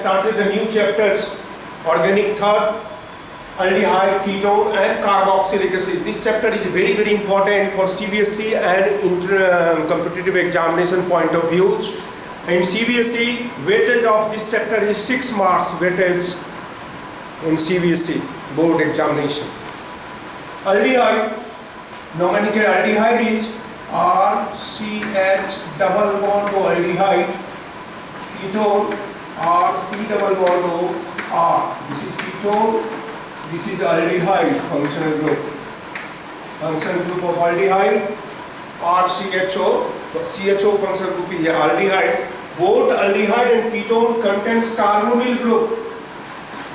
started the new chapters, organic third, aldehyde, ketone and carboxylic acid. This chapter is very very important for CBSE and competitive examination point of views. In CBSE, weightage of this chapter is 6 marks weightage in CBSE board examination. Aldehyde, nomenclature aldehyde is RCH double bond to aldehyde, ketone RC double bond to R. This is ketone, this is aldehyde functional group. Functional group of aldehyde RCHO. CHO functional group is aldehyde. Both aldehyde and ketone contains carbonyl group.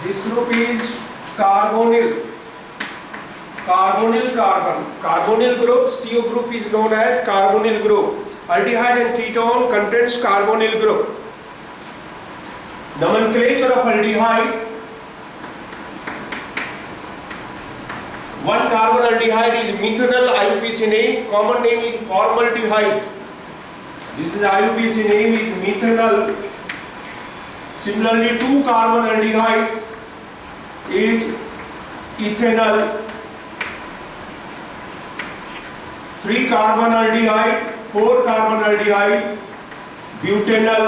This group is carbonyl. Carbonyl carbon. Carbonyl group, CO group is known as carbonyl group. Aldehyde and ketone contains carbonyl group. Nomenclature of aldehyde. One carbon aldehyde is methanol, IUPAC name. Common name is formaldehyde. This is IUPAC name is methanol. Similarly, 2 carbon aldehyde is ethanol. 3 carbon aldehyde, 4 carbon aldehyde, butanol.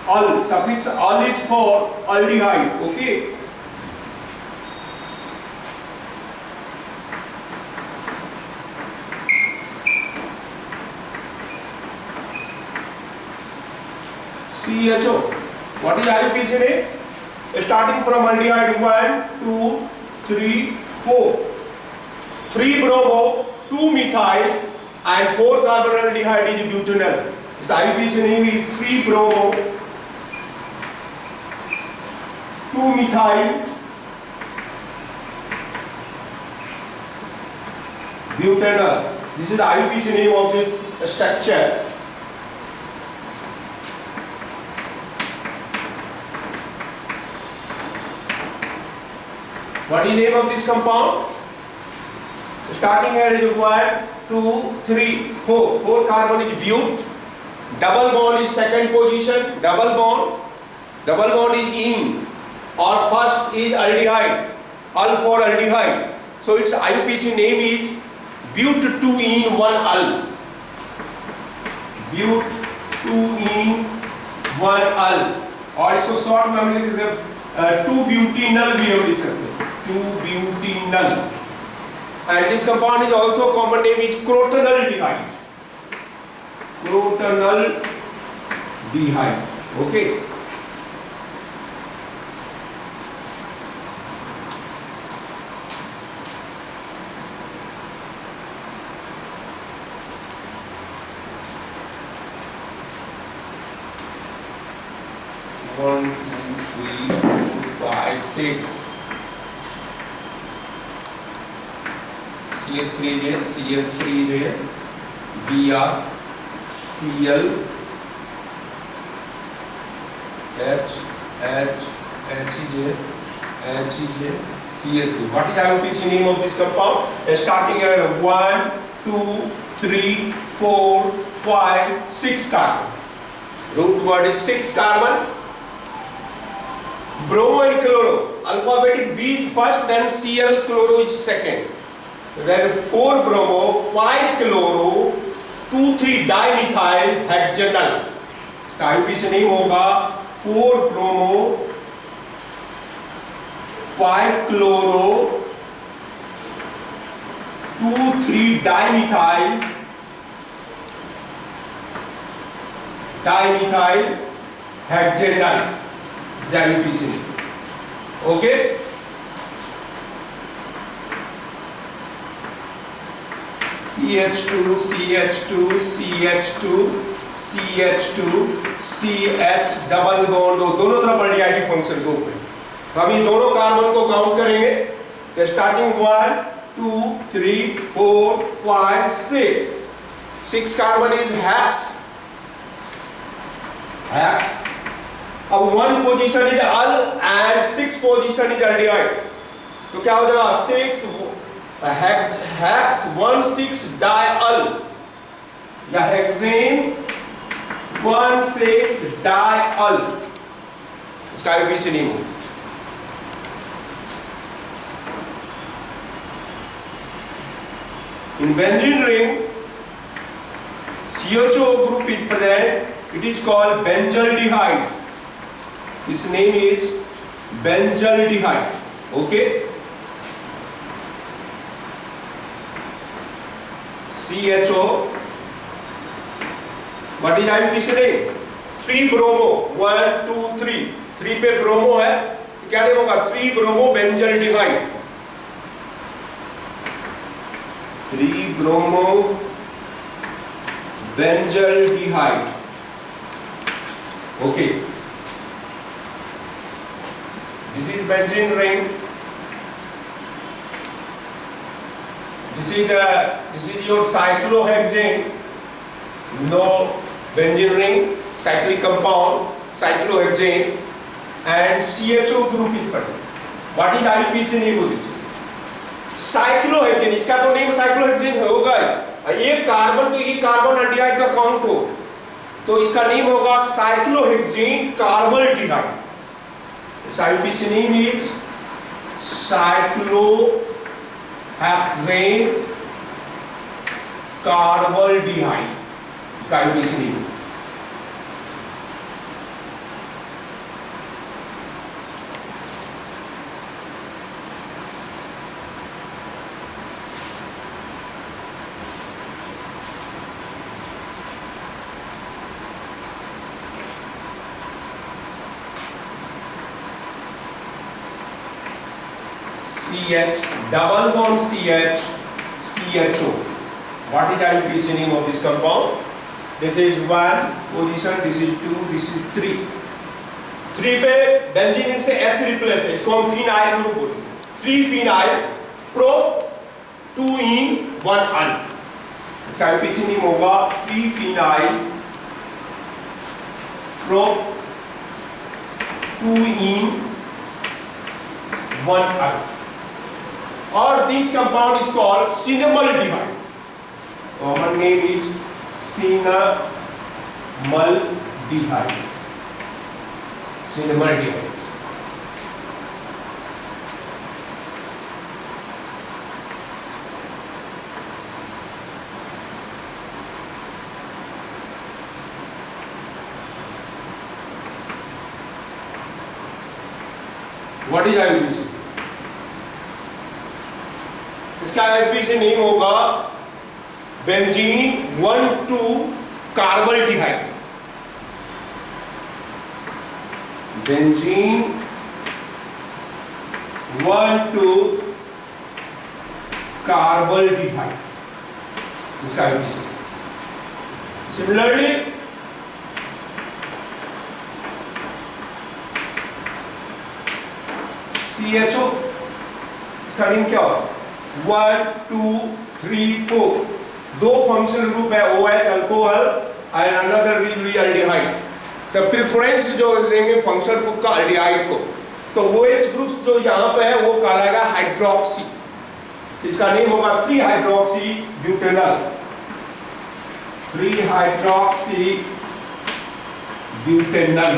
Al, suffix al is for aldehyde. Okay. CHO. What is IUPAC name? Starting from aldehyde 1, 2, 3, 4. 3 bromo, 2 methyl and 4 carbon aldehyde is butanol. This IUPAC name is 3 bromo, 2 methyl, butanol. This is the IUPAC name of this structure. What is the name of this compound? Starting here is 1, 2, 3, 4. 4 carbon is but. Double bond is second position. Double bond is in. Or first is aldehyde. Al for aldehyde. So its IUPAC name is but 2 in 1 al. But 2 in 1 al. और इसको short में हम लिख सकते हैं 2-butanol भी हम लिख सकते हैं 2-butanol. And this compound is also common name is crotonaldehyde. Crotonaldehyde. Okay. One, 2, 3, 4, 5, 6. CS3 is here, CS3 is here, Br, Cl, H is here, CS3. What is IUPAC name of this compound? Starting here 1, 2, 3, 4, 5, 6 carbon. Root word is 6 carbon. Bromo and chloro. Alphabetic B is first, then Cl, chloro is second. Then 4 bromo, 5 chloro, 2, 3 dimethyl hexanal. इसका IUPAC name होगा 4 bromo, 5 chloro, 2, 3 dimethyl hexanal. This is IUPAC name. Okay. CH2, CH2, CH2, CH2, CH double bond दोनों तरफ aldehyde function group है. तो हम इन दोनों carbon को count करेंगे. तो स्टार्टिंग 1, 2, 3, 4, 5, 6. 6 carbon is hex. अब 1 position is all and 6 position is aldehyde. तो क्या हो जाएगा 6 hex 1,6 dial या हेक्सेन 1,6 डायल, इसका आईयूपीएसी नेम हो। In benzene ring, CHO group is present. It is called benzaldehyde. Its name is benzaldehyde. Okay. CHO. What is IUPAC name? 3 bromo. 1, 2, 3. 3 पे bromo है, तो क्या नेम होगा? 3 bromo benzaldehyde. 3 bromo benzaldehyde. Okay, this is benzene ring. This is your cyclohexane. No, benzene ring, cyclic compound, cyclohexane, and CHO group is present. What is IUPAC name of this? Cyclohexane, इसका तो name cyclohexane होगा ही। ये carbon, तो ये carbon aldehyde का count हो, तो इसका नेम होगा cyclohexane carbaldehyde. IUPAC name is cyclohexane carbaldehyde, इसका IUPAC name. CH, double bond CH, CHO. What is the IUPAC name of this compound? This is 1 position, this is 2, this is 3. 3 पे benzene से H replace है, इसको हम phenyl group बोलेंगे। 3 phenyl pro 2 yne 1 अन, इसका IUPAC name होगा 3 phenyl pro 2 yne 1 अन। Or this compound is called cinnamaldehyde. Common name is cinnamaldehyde. Cinnamaldehyde. What is IUPAC? इसका आईयूपीएसी नेम होगा बेंजीन 1,2 कार्बल्डिहाइड। बेंजीन 1,2 कार्बल्डिहाइड, इसका आईयूपीएसी। सिमिलरली CHO, इसका name क्या होगा? 1, 2, 3, 4, 2 फंक्शनल ग्रुप है, OH alcohol and another will be aldehyde. तो preference जो देंगे फंक्शनल ग्रुप का एल्डिहाइड को, तो OH ग्रुप्स जो यहाँ पे है वो कहलाएगा हाइड्रोक्सी, इसका नेम होगा 3 हाइड्रोक्सी ब्यूटेनॉल। 3 hydroxy butanol.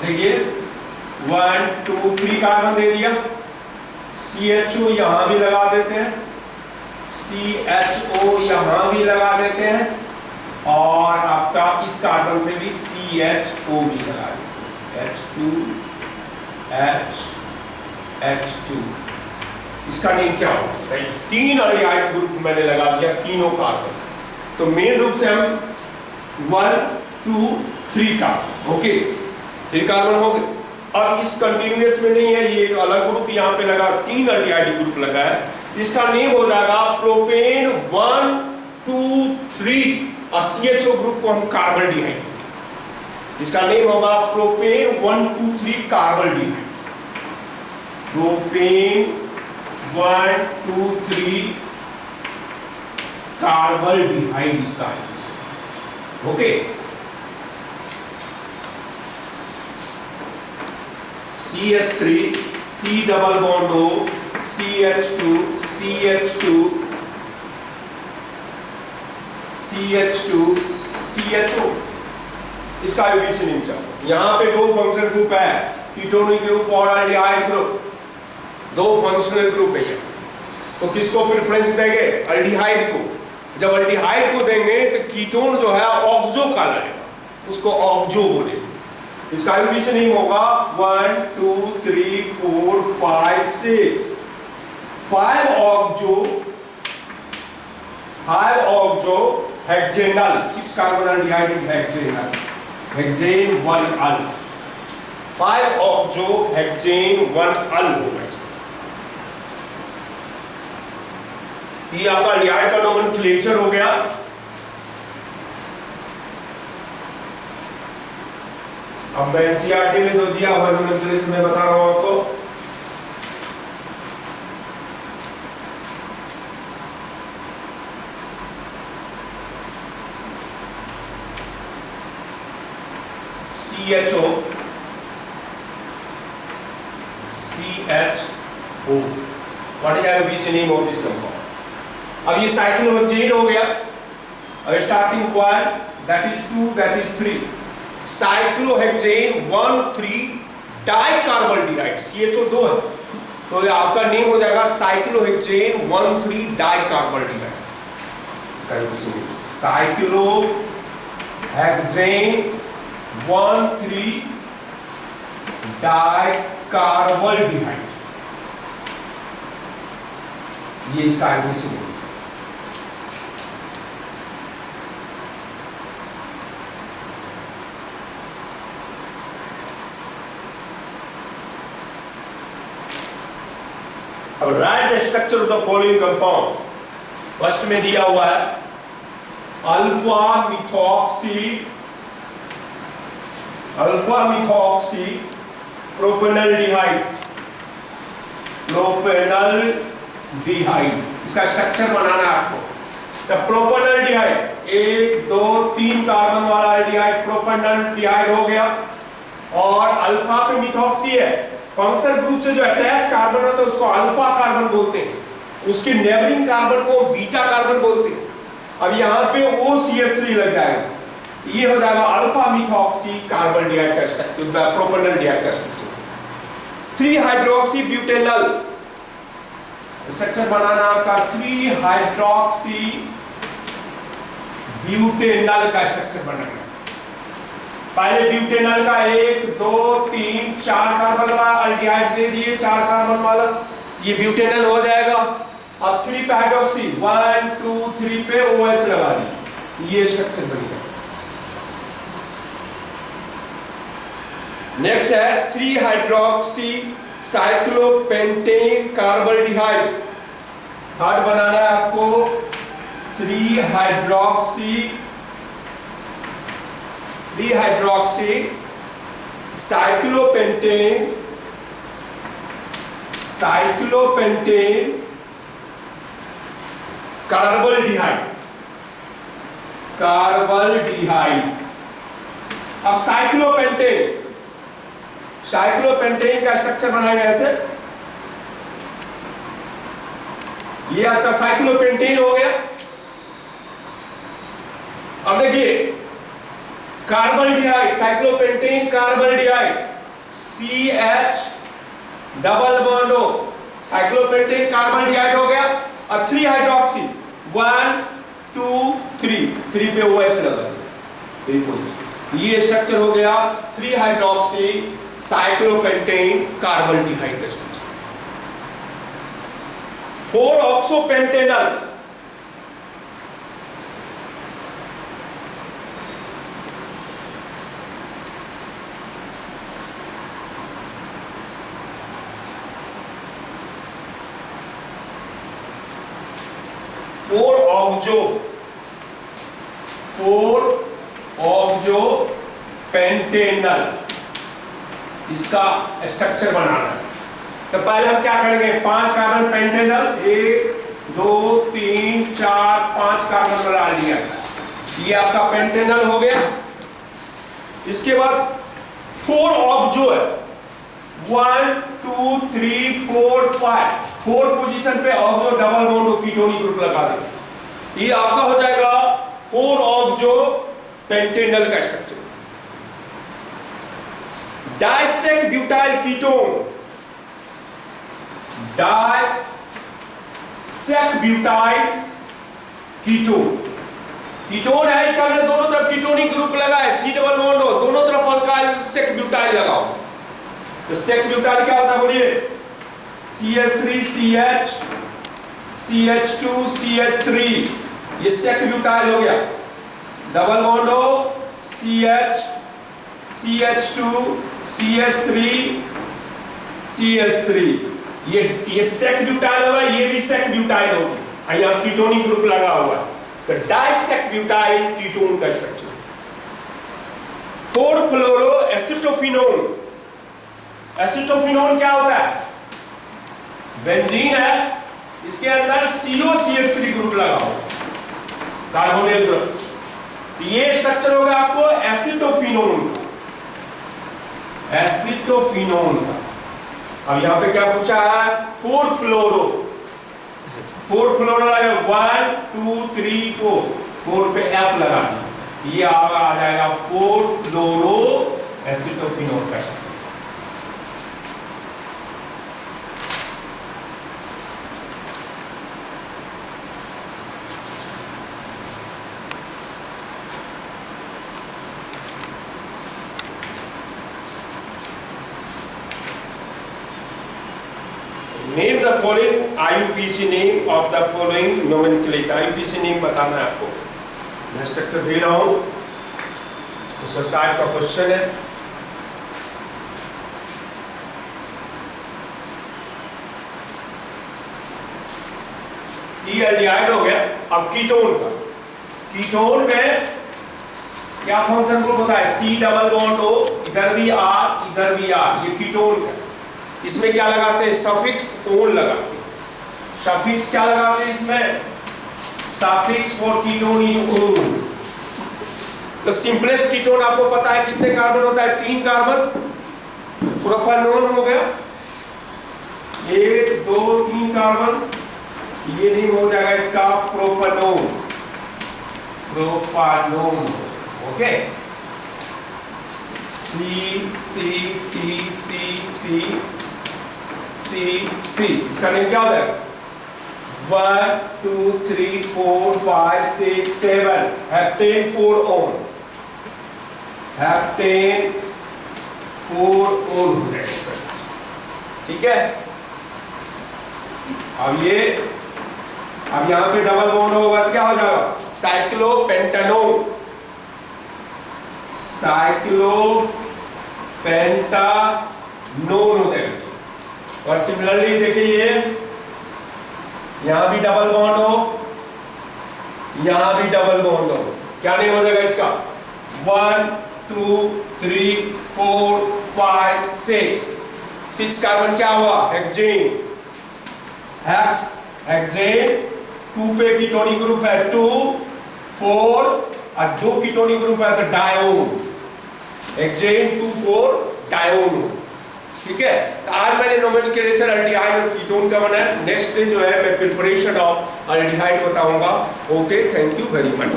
देखिए 1, 2, 3 कार्बन दे दिया, CHO यहां भी लगा देते हैं, CHO यहां भी लगा देते हैं, और आपका इस कार्बन पे भी CHO भी लगा देते हैं, H2 H2। इसका नेम क्या होगा? 3 एल्डिहाइड ग्रुप मैंने लगा दिया, तीनों कार्बन। तो मेन रूप से हम 1, 2, 3 कार्बन, ओके 3 कार्बन हो गए। अब इस कंटिन्यूअस में नहीं है, ये एक अलग ग्रुप यहाँ पे लगा, 3 एल्डिहाइड ग्रुप लगा है, इसका नेम हो जाएगा प्रोपेन 1, 2, 3, और CHO ग्रुप को हम कार्बल्डिहाइड, इसका नेम होगा प्रोपेन 1, 2, 3 कार्बल्डिहाइड। प्रोपेन 1, 2, 3 कार्बल्डिहाइड इसका है, okay. CH3 C double bond O CH2 CH2 CH2 CHO, इसका एब्रीविएशन निम्न। यहाँ पे दो फंक्शनल ग्रुप है, कीटोनिक ग्रुप और एल्डिहाइड ग्रुप, दो फंक्शनल ग्रुप है ये। तो किसको प्रेफरेंस देंगे? एल्डिहाइड को। जब एल्डिहाइड को देंगे तो कीटोन जो है ऑक्सो का रहेगा, उसको ऑक्सो बोलेंगे। इसका एब्रीविएशन नेम होगा 1 2 3 4 5 6 5 oxo hexanal, 6 carbon aldehyde is hexanal, hexane 1 al, 5 oxo hexane 1 al होगा इसका। ये आपका एल्डिहाइड का नोमेनक्लेचर हो गया। अब मैं एनसीईआरटी में जो दिया हुआ नोमेनक्लेचर में बता रहा हूं आपको। CHO CHO, what is the abbreviation name of this compound? अब ये साइक्लोहेक्सेन हो गया। अब starting 1, that is 2, that is 3, cyclohexane 1 3 डाइकार्बोल्डिहाइड, CHO 2 है, तो ये आपका नेम हो जाएगा साइक्लोहेक्सेन 1 3 डाइकार्बोल्डिहाइड। साइक्लोहेक्सेन 1 3 डाइकार्बोल्डिहाइड, ये इसका एब्रीविएशन है। अब right the structure of the following compound. First में दिया हुआ है अल्फा मिथॉक्सी प्रोपेनॉल्डिहाइड, इसका स्ट्रक्चर बनाना है आपको। तो प्रोपेनॉल्डिहाइड 1 2 3 कार्बन वाला एल्डिहाइड प्रोपेनॉल्डिहाइड हो गया, और अल्फा पे मिथॉक्सी है, फंक्शनल ग्रुप से जो अटैच कार्बन होता है उसको अल्फा कार्बन बोलते हैं, उसके नेबरिंग कार्बन को बीटा कार्बन बोलते हैं। अब यहाँ पे OCH3 लग जाएगा, ये हो जाएगा अल्फा मिथॉक्सी कार्बोल्डिहाइड का स्ट्रक्चर, प्रोपेनॉल्डिहाइड का स्ट्रक्चर। 3 हाइड्रोक्सी ब्यूटेनॉल, स्ट्रक्चर बनाना आपका 3 हाइड्रोक्सी ब्यूटेनॉल का स्ट्रक्चर बनाना। पहले ब्यूटेनॉल का 1 2 3 4 कार्बन वाला एल्डिहाइड दे दिए, 4 कार्बन वाला, ये ब्यूटेनॉल हो जाएगा। अब 3 पे हाइड्रोक्सी 1 2 3 पे OH लगा दी, ये स्ट्रक्चर बनेगा। नेक्स्ट है 3 हाइड्रोक्सी साइक्लोपेंटेन कार्बोल्डिहाइड, थर्ड बनाना है आपको 3 हाइड्रोक्सी साइक्लोपेंटेन कार्बोल्डिहाइड। अब साइक्लोपेंटेन का स्ट्रक्चर बनाएगा ऐसे, ये आपका साइक्लोपेंटेन हो गया। अब देखिए carbaldehyde, cyclopentane carbaldehyde CH double bond O, cyclopentane carbaldehyde हो गया। अब 3 हाइड्रोक्सी 1 2 3 पे OH लगा, ये स्ट्रक्चर हो गया 3 हाइड्रोक्सी साइक्लोपेंटेन कार्बोल्डिहाइड का स्ट्रक्चर। 4 ऑक्सोपेंटेनॉल, पेंटेनल, इसका स्ट्रक्चर बनाना है। तो पहले हम क्या करेंगे, 5 कार्बन पेंटेनल, 1 2 3 4 5 कार्बन बना लिया, ये आपका पेंटेनल हो गया। इसके बाद 4 ऑक्सो है, 1 2 3 4 5 4 पोजीशन पे oxo double bond ketonic group लगा दे। ये आपका हो जाएगा 4 ऑक्सो पेंटेनल का structure. Di sec butyl ketone, di sec butyl ketone, ketone है इसका हमने दोनों तरफ कीटोनिक ग्रुप लगा है, सी डबल बॉन्ड हो, दोनों तरफ अल्काइल सेक ब्यूटाइल लगाओ। तो सेक ब्यूटाइल क्या होता है बोलिए? CH3CH CH2 CH3, ये सेक ब्यूटाइल हो गया। डबल बॉन्ड हो CH CH2 CH3 CH3, ये सेक ब्यूटाइल होगा, ये भी सेक ब्यूटाइल होगी। यहाँ कीटोनिक ग्रुप लगा हुआ है, तो डाइसेक ब्यूटाइल कीटोन का स्ट्रक्चर। 4 फ्लोरो एसिटोफिनोन, एसिटोफिनोन क्या होता है? बेंजीन है, इसके अंदर COCH3 ग्रुप लगा हुआ, कार्बोनिल ग्रुप। ये स्ट्रक्चर होगा आपको एसिटोफिनोन का, एसिटोफिनोन का। अब यहां पे क्या पूछा है? 4 फ्लोरो, 4 फ्लोरो लगा, 1 2 3 4, 4 पे F लगा दिया, ये आ जाएगा 4 फ्लोरो एसिटोफिनोन का। Name the following IUPAC name of the following nomenclature. IUPAC name बताना है आपको। मैं स्ट्रक्चर दे रहा हूँ, तो साइड का क्वेश्चन है। ये एल्डिहाइड हो गया। अब कीटोन का, कीटोन में क्या फंक्शन ग्रुप होता है? C डबल बॉन्ड हो, इधर भी R इधर भी R, ये कीटोन का। इसमें क्या लगाते हैं? सफिक्स ओन लगाते हैं। सफिक्स क्या लगाते हैं इसमें? Suffix for ketone is own. तो सिंपलेस्ट कीटोन आपको पता है कितने कार्बन होता है? 3 कार्बन। प्रोपानोन हो गया 1 2 3 कार्बन, ये नहीं हो जाएगा इसका propanone, propanone. Okay, C C C C C C C, इसका नेम क्या होता है? 1 2 3 4 5 6 7, हेप्टेन 4 ओन, हेप्टेन 4 ओन। ठीक है। अब यहाँ पे डबल बॉन्ड होगा तो क्या हो जाएगा? साइक्लोपेंटानोन, साइक्लोपेंटानोन हो जाएगा। और सिमिलरली देखिए, ये यहां भी डबल बॉन्ड हो, यहां भी डबल बॉन्ड हो, क्या नेम हो जाएगा इसका? 1 2 3 4 5 6 कार्बन क्या हुआ? Hexane, hex, hexane. 2 पे कीटोनिक ग्रुप है 2 4, और 2 कीटोनिक ग्रुप है तो डायोन, हेक्सेन 2 4 डायोन। ठीक है। तो आज मैंने नोमेनक्लेचर अल्डिहाइड और कीटोन का बनाया। नेक्स्ट डे जो है मैं प्रिपरेशन ऑफ अल्डिहाइड बताऊंगा। Okay, thank you very much.